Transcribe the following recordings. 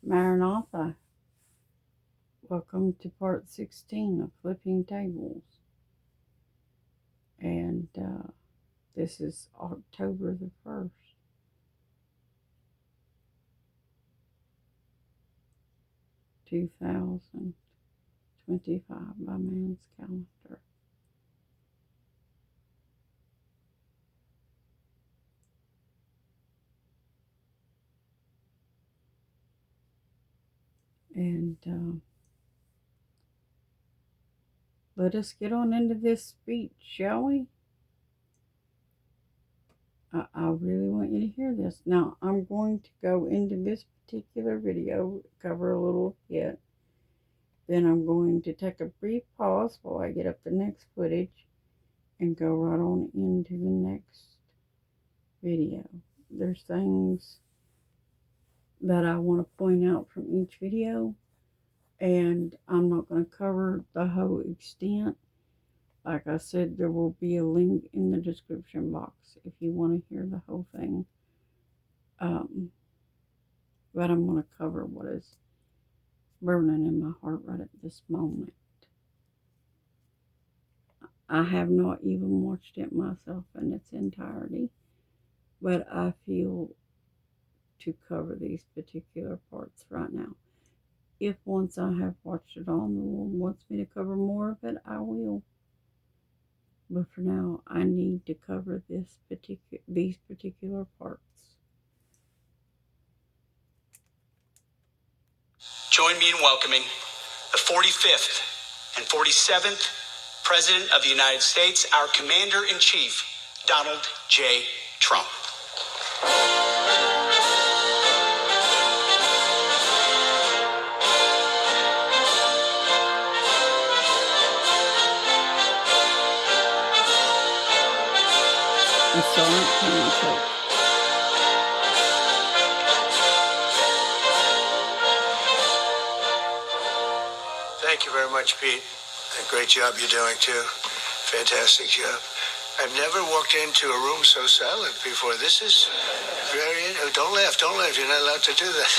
Maranatha, welcome to part 16 of Flipping Tables. And this is October the 1st, 2025 by man's calendar. And let us get on into this speech, shall we? I really want you to hear this. Now, I'm going to go into this particular video, cover a little bit. Then I'm going to take a brief pause while I get up the next footage and go right on into the next video. There's things that I want to point out from each video, and I'm not going to cover the whole extent. Like I said, there will be a link in the description box if you want to hear the whole thing. But I'm going to cover what is burning in my heart right at this moment. I have not even watched it myself in its entirety, but I feel to cover these particular parts right now. If once I have watched it all and the Lord wants me to cover more of it, I will. But for now, I need to cover these particular parts. Join me in welcoming the 45th and 47th President of the United States, our Commander-in-Chief, Donald J. Trump. The Silent Handshake. Thank you very much, Pete. A great job you're doing, too. Fantastic job. I've never walked into a room so silent before. This is very... Don't laugh. You're not allowed to do that.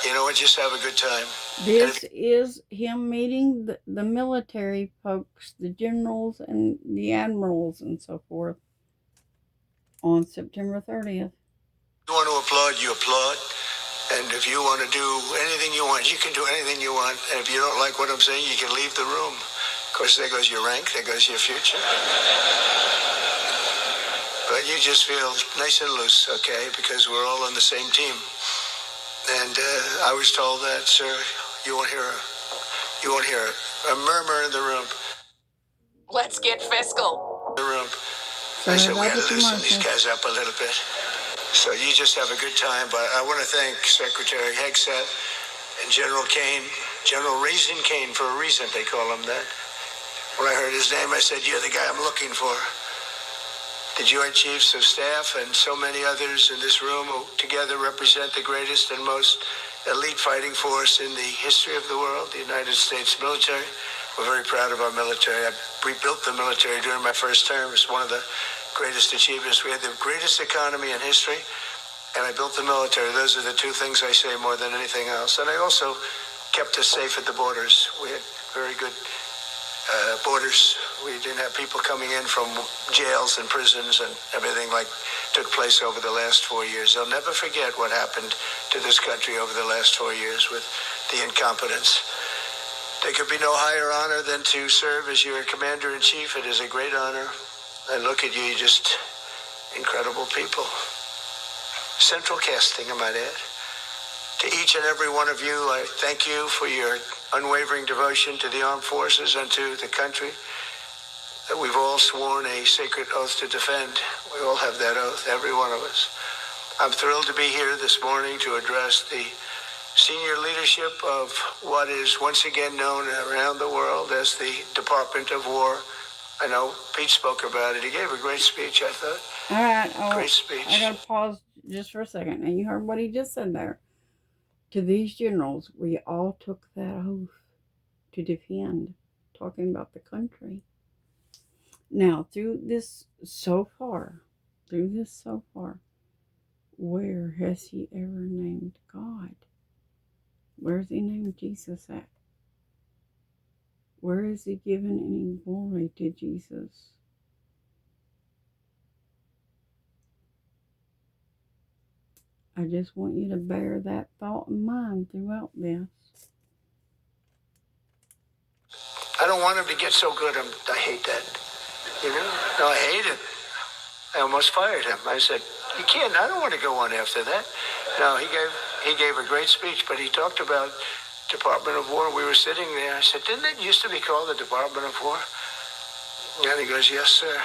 You know what? Just have a good time. This is him meeting the military folks, the generals and the admirals and so forth on September 30th. If you want to applaud, you applaud. And if you want to do anything you want, you can do anything you want. And if you don't like what I'm saying, you can leave the room. Of course, there goes your rank, there goes your future. But you just feel nice and loose, okay? Because we're all on the same team. And I was told that, sir, you won't hear a murmur in the room. Let's get fiscal. The room. So I said, we got to loosen these guys up a little bit. So you just have a good time. But I want to thank Secretary Hegseth and General Kane, General Raising Kane for a reason they call him that. When I heard his name, I said, you're the guy I'm looking for. The Joint Chiefs of Staff and so many others in this room who together represent the greatest and most elite fighting force in the history of the world, the United States military. We're very proud of our military. I rebuilt the military during my first term. It's one of the greatest achievements. We had the greatest economy in history, and I built the military. Those are the two things I say more than anything else. And I also kept us safe at the borders. We had very good borders. We didn't have people coming in from jails and prisons and everything like took place over the last 4 years. They'll never forget what happened to this country over the last 4 years with the incompetence. There could be no higher honor than to serve as your commander-in-chief. It is a great honor. And look at you, you're just incredible people. Central casting, I might add. To each and every one of you, I thank you for your unwavering devotion to the armed forces and to the country that we've all sworn a sacred oath to defend. We all have that oath, every one of us. I'm thrilled to be here this morning to address the senior leadership of what is once again known around the world as the Department of War. I know Pete spoke about it. He gave a great speech, I thought. All right. Great speech. I got to pause just for a second. And you heard what he just said there. To these generals, we all took that oath to defend, talking about the country. Now, through this so far, where has he ever named God? Where's he named Jesus at? Where is he giving any glory to Jesus? I just want you to bear that thought in mind throughout this. I don't want him to get so good. I hate that. You know? No, I hate it. I almost fired him. I said, you can't, I don't want to go on after that. No, he gave a great speech, but he talked about Department of War. We were sitting there. I said, didn't it used to be called the Department of War? And he goes, yes, sir.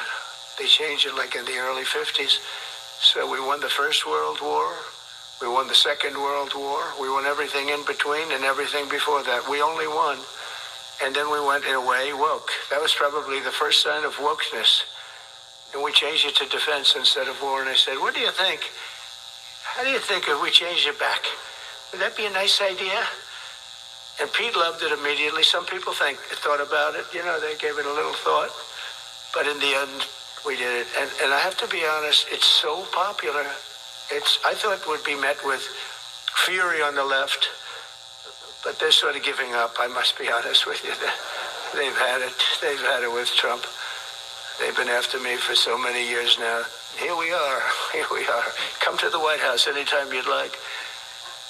They changed it like in the early 50s. So we won the First World War. We won the Second World War. We won everything in between and everything before that. We only won. And then we went, in a way, woke. That was probably the first sign of wokeness. And we changed it to defense instead of war. And I said, what do you think? How do you think if we changed it back? Would that be a nice idea? And Pete loved it immediately. Some people thought about it. You know, they gave it a little thought. But in the end, we did it. And I have to be honest, it's so popular. I thought it would be met with fury on the left. But they're sort of giving up, I must be honest with you. They've had it. They've had it with Trump. They've been after me for so many years now. Here we are. Here we are. Come to the White House anytime you'd like.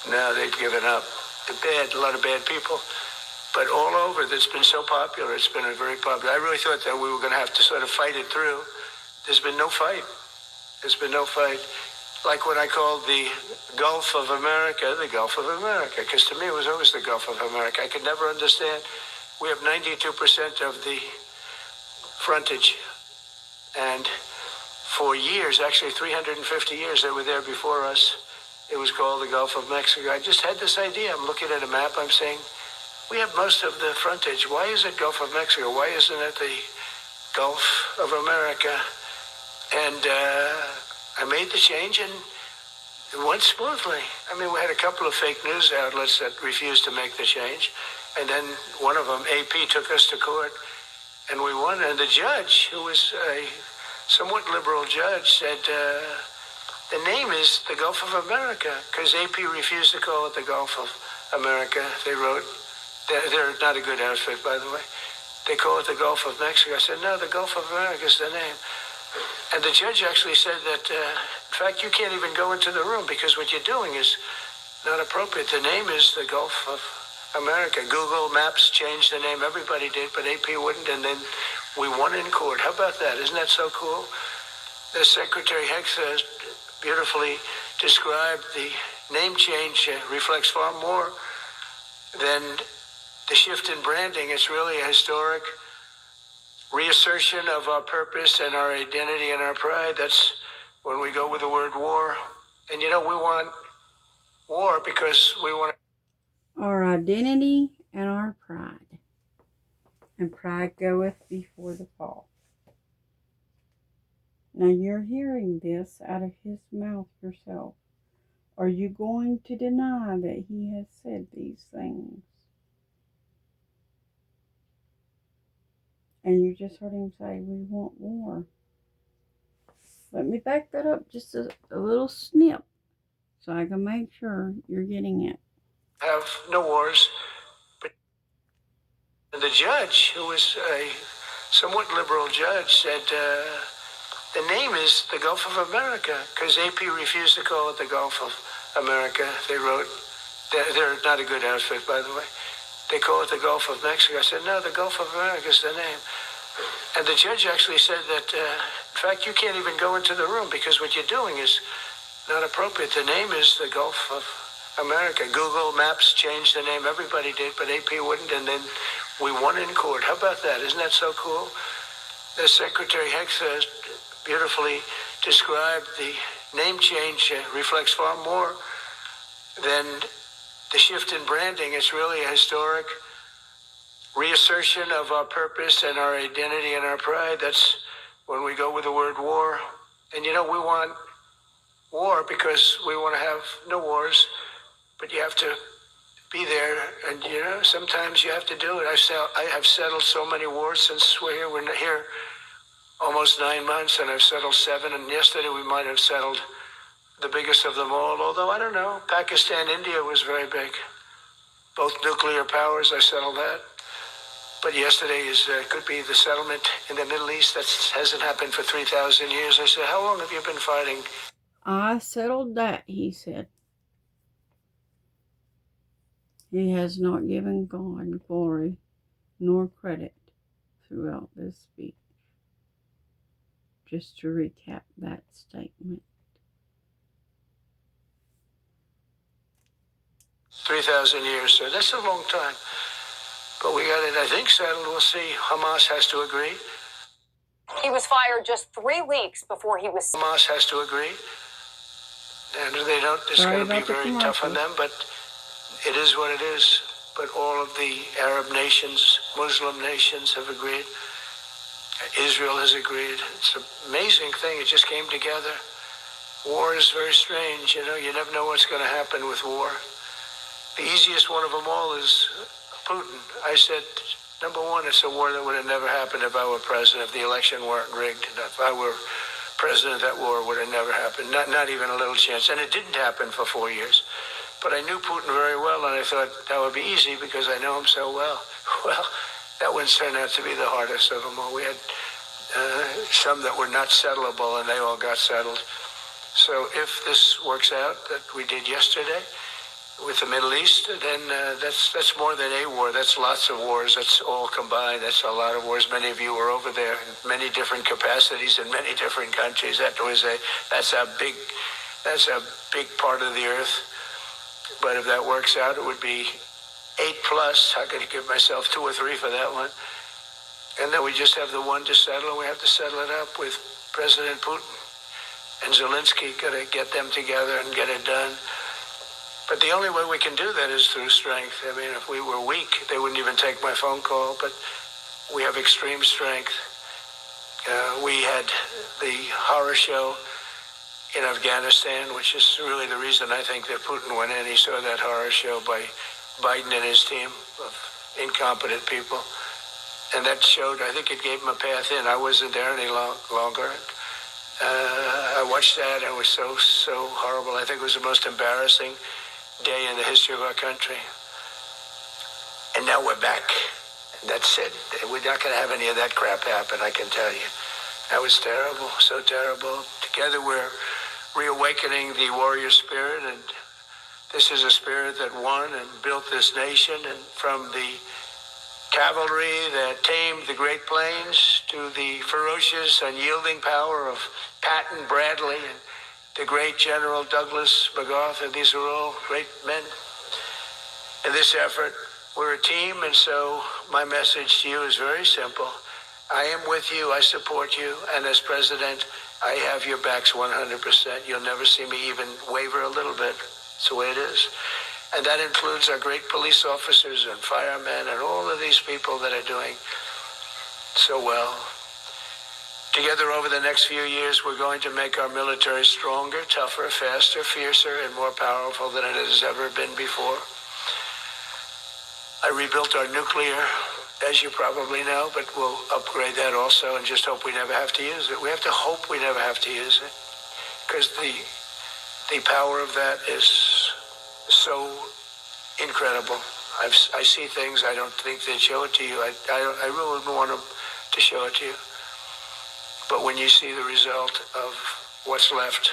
No, they've given up. They're bad, a lot of bad people. But all over, it's been so popular. It's been very popular. I really thought that we were going to have to sort of fight it through. There's been no fight. There's been no fight. Like when I called the Gulf of America, the Gulf of America, because to me it was always the Gulf of America. I could never understand. We have 92% of the frontage. And for years, actually 350 years, they were there before us. It was called the Gulf of Mexico. I just had this idea. I'm looking at a map. I'm saying, we have most of the frontage. Why is it Gulf of Mexico? Why isn't it the Gulf of America? And I made the change, and it went smoothly. I mean, we had a couple of fake news outlets that refused to make the change. And then one of them, AP, took us to court, and we won. And the judge, who was a somewhat liberal judge, said, the name is the Gulf of America, because AP refused to call it the Gulf of America. They wrote, they're not a good outfit, by the way. They call it the Gulf of Mexico. I said, no, the Gulf of America is the name. And the judge actually said that, in fact, you can't even go into the room because what you're doing is not appropriate. The name is the Gulf of America. Google Maps changed the name. Everybody did, but AP wouldn't. And then we won in court. How about that? Isn't that so cool? The Secretary Hegseth beautifully described the name change reflects far more than the shift in branding. It's really a historic reassertion of our purpose and our identity and our pride. That's when we go with the word war. And you know, we want war because we want our identity and our pride. And pride goeth before the fall. Now you're hearing this out of his mouth yourself. Are you going to deny that he has said these things? And you just heard him say, we want war. Let me back that up just a little snip so I can make sure you're getting it. have no wars. But the judge, who was a somewhat liberal judge, said the name is the Gulf of America, because AP refused to call it the Gulf of America. They wrote, they're not a good outfit, by the way. They call it the Gulf of Mexico. I said, no, the Gulf of America is the name. And the judge actually said that, in fact, you can't even go into the room because what you're doing is not appropriate. The name is the Gulf of America. Google Maps changed the name. Everybody did, but AP wouldn't. And then we won in court. How about that? Isn't that so cool? The Secretary Hegseth beautifully described the name change reflects far more than the shift in branding. It's really a historic reassertion of our purpose and our identity and our pride. That's when we go with the word war. And you know, we want war because we want to have no wars, but you have to be there. And you know, sometimes you have to do it. I have settled so many wars since we're here. We're here almost 9 months, and I've settled 7. And yesterday we might have settled the biggest of them all. Although I don't know, Pakistan, India was very big. both nuclear powers. I settled that. But yesterday could be the settlement in the Middle East. That hasn't happened for 3,000 years. I said, how long have you been fighting? I settled that, he said. He has not given God glory nor credit throughout this speech. Just to recap that statement. 3,000 years, so that's a long time. But we got it, I think, settled. We'll see. Hamas has to agree. He was fired just 3 weeks before he was. Hamas has to agree. And they don't, it's going to be very tough on them, but it is what it is. But all of the Arab nations, Muslim nations have agreed. Israel has agreed. It's an amazing thing. It just came together. War is very strange. You know, you never know what's going to happen with war. The easiest one of them all is Putin. I said, number one, it's a war that would have never happened if I were president, if the election weren't rigged. If I were president, that war would have never happened. Not even a little chance. And it didn't happen for 4 years. But I knew Putin very well, and I thought that would be easy because I know him so well. Well, that one turned out to be the hardest of them all. We had some that were not settlable, and they all got settled. So if this works out that we did yesterday with the Middle East, then that's more than a war. That's lots of wars. That's all combined. That's a lot of wars. Many of you were over there in many different capacities in many different countries. That's a big part of the earth. But if that works out, it would be 8+. I could give myself 2 or 3 for that one. And then we just have the one to settle, and we have to settle it up with President Putin and Zelensky. Got to get them together and get it done. But the only way we can do that is through strength. I mean, if we were weak, they wouldn't even take my phone call. But we have extreme strength. We had the horror show in Afghanistan, which is really the reason I think that Putin went in. He saw that horror show by Biden and his team of incompetent people. And that showed, I think it gave him a path in. I wasn't there any longer. I watched that, and it was so horrible. I think it was the most embarrassing day in the history of our country. And now we're back. And that's it. We're not going to have any of that crap happen, I can tell you. That was terrible, so terrible. Together we're reawakening the warrior spirit, and this is a spirit that won and built this nation. And from the cavalry that tamed the Great Plains to the ferocious, unyielding power of Patton Bradley and the great General Douglas MacArthur, these are all great men. In this effort, we're a team, and so my message to you is very simple. I am with you, I support you, and as president, I have your backs 100%. You'll never see me even waver a little bit. It's the way it is. And that includes our great police officers and firemen and all of these people that are doing so well. Together over the next few years, we're going to make our military stronger, tougher, faster, fiercer, and more powerful than it has ever been before. I rebuilt our nuclear, as you probably know, but we'll upgrade that also and just hope we never have to use it. We have to hope we never have to use it, because the power of that is so incredible. I see things I don't think they'd show it to you. I really wouldn't want them to show it to you. But when you see the result of what's left,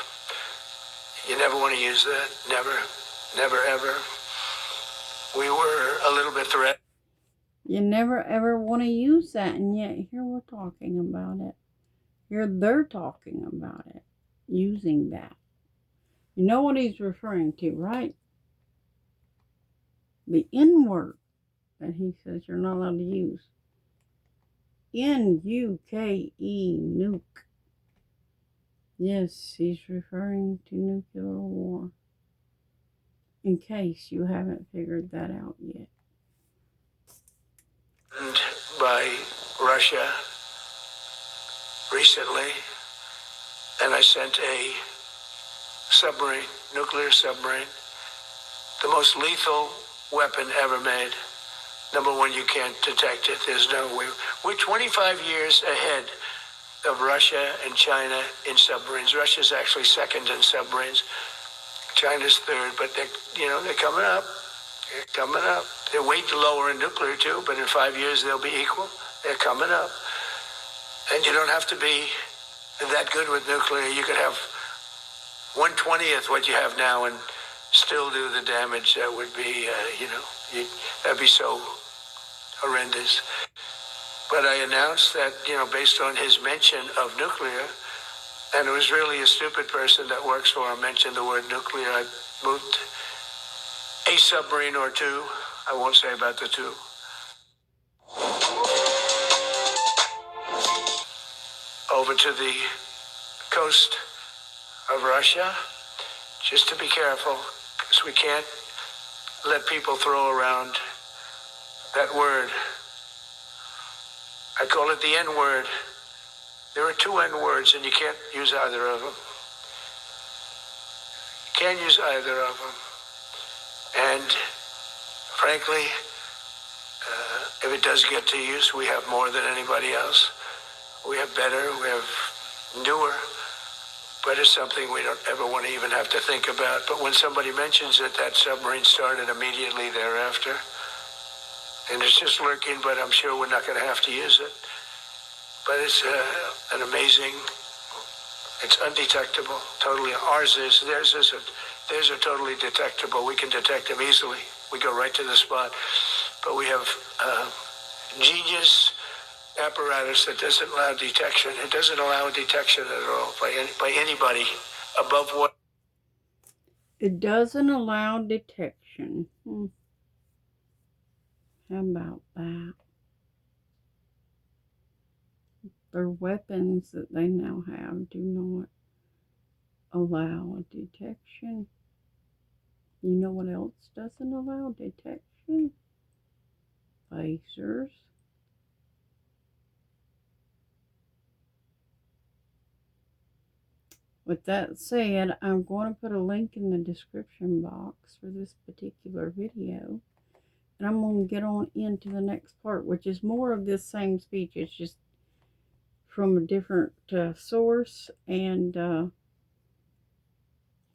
you never want to use that. Never, never, ever. We were a little bit threatened. You never ever want to use that, and yet here we're talking about it. Here they're talking about it, using that. You know what he's referring to, right? The N word that he says you're not allowed to use. N-U-K-E, nuke. Yes, he's referring to nuclear war. In case you haven't figured that out yet. And by Russia recently, and I sent a submarine, nuclear submarine, the most lethal weapon ever made. Number one, you can't detect it. There's no way. We're 25 years ahead of Russia and China in submarines. Russia's actually second in submarines. China's third, but they're coming up. They're coming up. They're way lower in nuclear too, but in 5 years they'll be equal. They're coming up. And you don't have to be that good with nuclear. You could have 1/20th what you have now and still do the damage that would be, that'd be so horrendous. But I announced that, based on his mention of nuclear, and it was really a stupid person that works for him mentioned the word nuclear, I moved a submarine or two. I won't say about the two. Over to the coast of Russia, just to be careful, because we can't let people throw around that word. I call it the N-word. There are two N-words, and you can't use either of them. You can't use either of them. And frankly, if it does get to use, we have more than anybody else. We have better, we have newer, but it's something we don't ever want to even have to think about. But when somebody mentions it, that submarine started immediately thereafter. And it's just lurking, but I'm sure we're not going to have to use it. But it's an amazing, it's undetectable, totally. Ours is, theirs are totally detectable. We can detect them easily. We go right to the spot. But we have genius apparatus that doesn't allow detection. It doesn't allow detection at all by anybody above what. It doesn't allow detection. How about that? Their weapons that they now have do not allow detection. You know what else doesn't allow detection? Phasers. With that said, I'm going to put a link in the description box for this particular video. And I'm going to get on into the next part, which is more of this same speech. It's just from a different source, and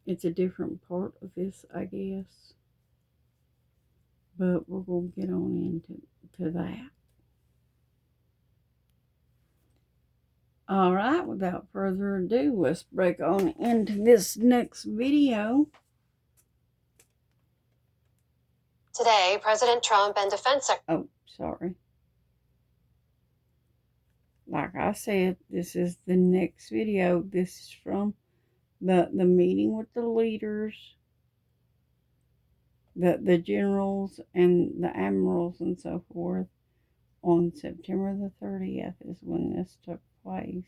it's a different part of this, I guess. But we're going to get on into that. Alright, without further ado, let's break on into this next video. Today, President Trump and Defense Secretary... Oh, sorry. Like I said, this is the next video. This is from the meeting with the leaders, the generals and the admirals and so forth on September the 30th is when this took place.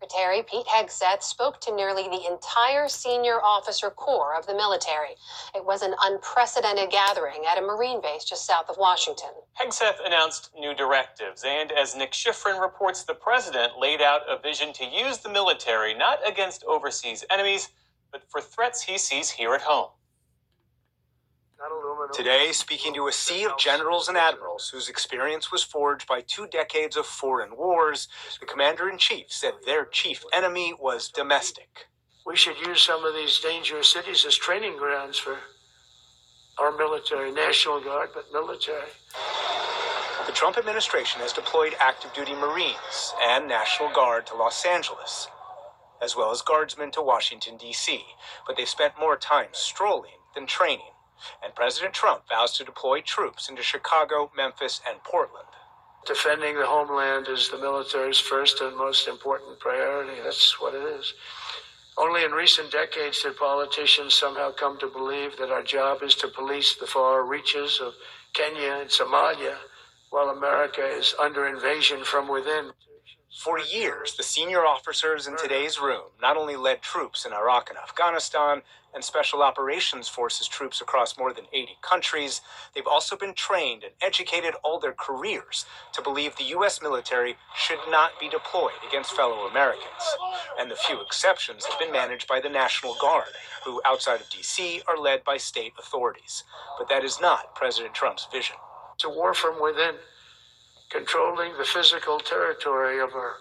Secretary Pete Hegseth spoke to nearly the entire senior officer corps of the military. It was an unprecedented gathering at a Marine base just south of Washington. Hegseth announced new directives, and as Nick Schifrin reports, the president laid out a vision to use the military not against overseas enemies, but for threats he sees here at home. Today, speaking to a sea of generals and admirals whose experience was forged by 2 decades of foreign wars, the commander-in-chief said their chief enemy was domestic. We should use some of these dangerous cities as training grounds for our military, National Guard, but military. The Trump administration has deployed active-duty Marines and National Guard to Los Angeles, as well as guardsmen to Washington, D.C., but they've spent more time strolling than training. And President Trump vows to deploy troops into Chicago, Memphis, and Portland. Defending the homeland is the military's first and most important priority. That's what it is. Only in recent decades did politicians somehow come to believe that our job is to police the far reaches of Kenya and Somalia, while America is under invasion from within. For years, the senior officers in today's room not only led troops in Iraq and Afghanistan and Special Operations Forces troops across more than 80 countries, they've also been trained and educated all their careers to believe the U.S. military should not be deployed against fellow Americans. And the few exceptions have been managed by the National Guard, who outside of D.C. are led by state authorities. But that is not President Trump's vision. It's a war from within. Controlling the physical territory of our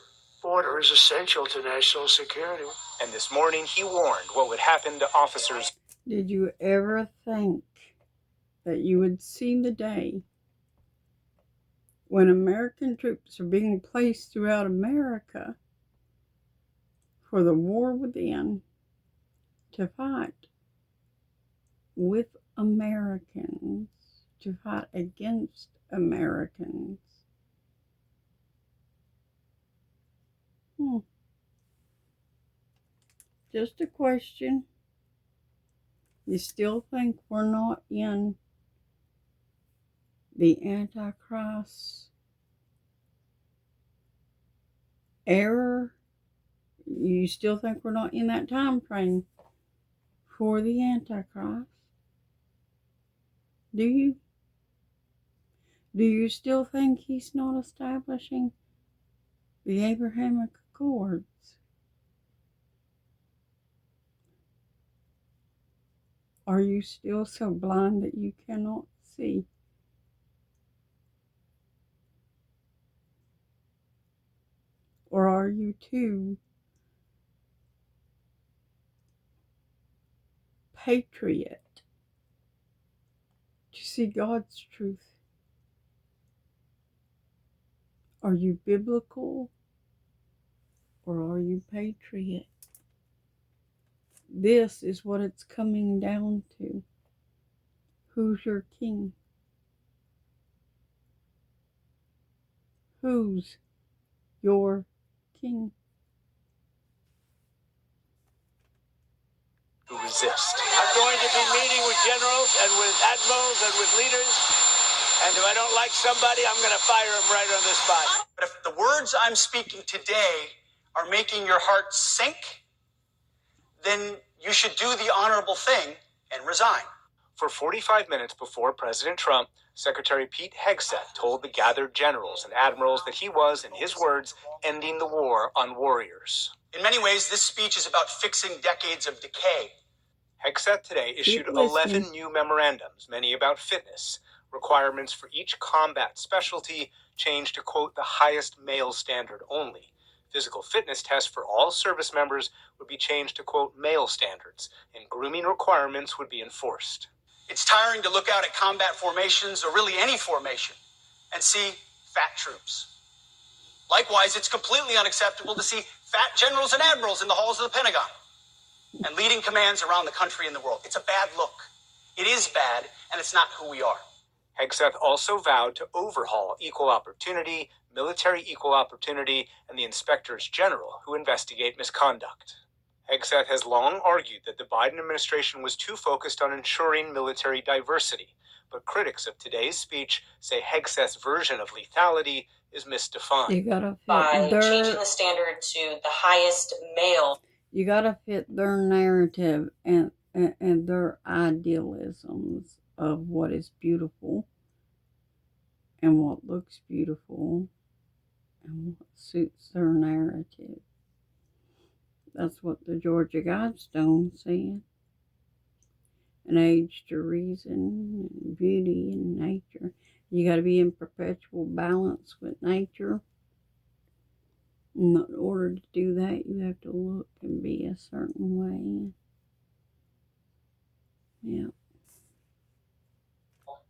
border is essential to national security. And this morning, he warned what would happen to officers. Did you ever think that you would see the day when American troops are being placed throughout America for the war within to fight with Americans, to fight against Americans? Just a question. You still think we're not in the Antichrist era? You still think we're not in that time frame for the Antichrist? Do you? Do you still think he's not establishing the Abrahamic Accords? Are you still so blind that you cannot see? Or are you too patriot to see God's truth? Are you biblical or are you patriot? This is what it's coming down to. Who's your king? Who's your king? Who resist. I'm going to be meeting with generals and with admirals and with leaders. And if I don't like somebody, I'm going to fire him right on the spot. But if the words I'm speaking today are making your heart sink, then you should do the honorable thing and resign. For 45 minutes before President Trump, Secretary Pete Hegseth told the gathered generals and admirals that he was, in his words, ending the war on warriors. In many ways, this speech is about fixing decades of decay. Hegseth today issued Keep listening. 11 new memorandums, many about fitness. Requirements for each combat specialty changed to, quote, the highest male standard only. Physical fitness tests for all service members would be changed to, quote, male standards, and grooming requirements would be enforced. It's tiring to look out at combat formations, or really any formation, and see fat troops. Likewise, it's completely unacceptable to see fat generals and admirals in the halls of the Pentagon and leading commands around the country and the world. It's a bad look. It is bad, and it's not who we are. Hegseth also vowed to overhaul equal opportunity, military equal opportunity, and the inspectors general who investigate misconduct. Hegseth has long argued that the Biden administration was too focused on ensuring military diversity, but critics of today's speech say Hegseth's version of lethality is misdefined. You gotta By fit changing the standard to the highest male. You gotta fit their narrative and their idealisms of what is beautiful and what looks beautiful and what suits their narrative. That's what the Georgia Guidestone said. An age to reason, and beauty, and nature. You got to be in perpetual balance with nature. And in order to do that, you have to look and be a certain way. Yeah.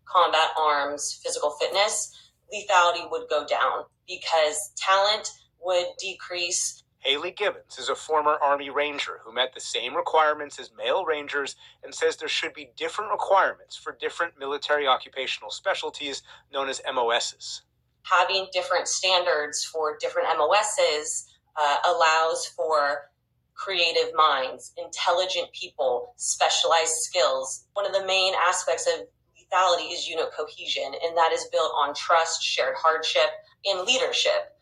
Combat arms, physical fitness, lethality would go down because talent would decrease. Haley Gibbons is a former Army Ranger who met the same requirements as male Rangers and says there should be different requirements for different military occupational specialties known as MOSs. Having different standards for different MOSs allows for creative minds, intelligent people, specialized skills. One of the main aspects of lethality is unit cohesion, and that is built on trust, shared hardship, and leadership.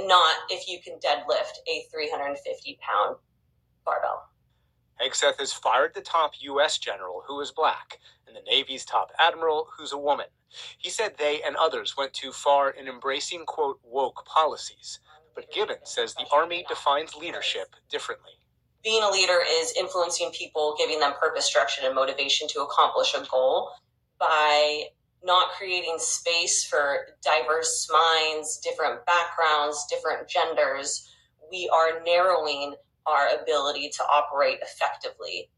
Not if you can deadlift a 350-pound barbell. Hegseth has fired the top U.S. general, who is black, and the Navy's top admiral, who's a woman. He said they and others went too far in embracing, quote, woke policies. But Gibbons says the Army defines leadership differently. Being a leader is influencing people, giving them purpose, direction, and motivation to accomplish a goal. By not creating space for diverse minds, different backgrounds, different genders, we are narrowing our ability to operate effectively.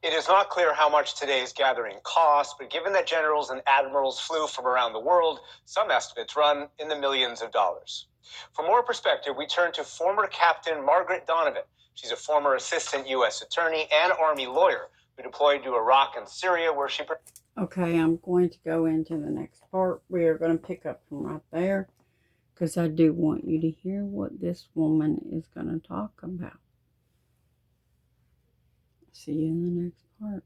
It is not clear how much today's gathering cost, but given that generals and admirals flew from around the world, some estimates run in the millions of dollars. For more perspective, we turn to former Captain Margaret Donovan. She's a former assistant U.S. attorney and Army lawyer who deployed to Iraq and Syria, where she... Okay, I'm going to go into the next part. We are going to pick up from right there, because I do want you to hear what this woman is going to talk about. See you in the next part.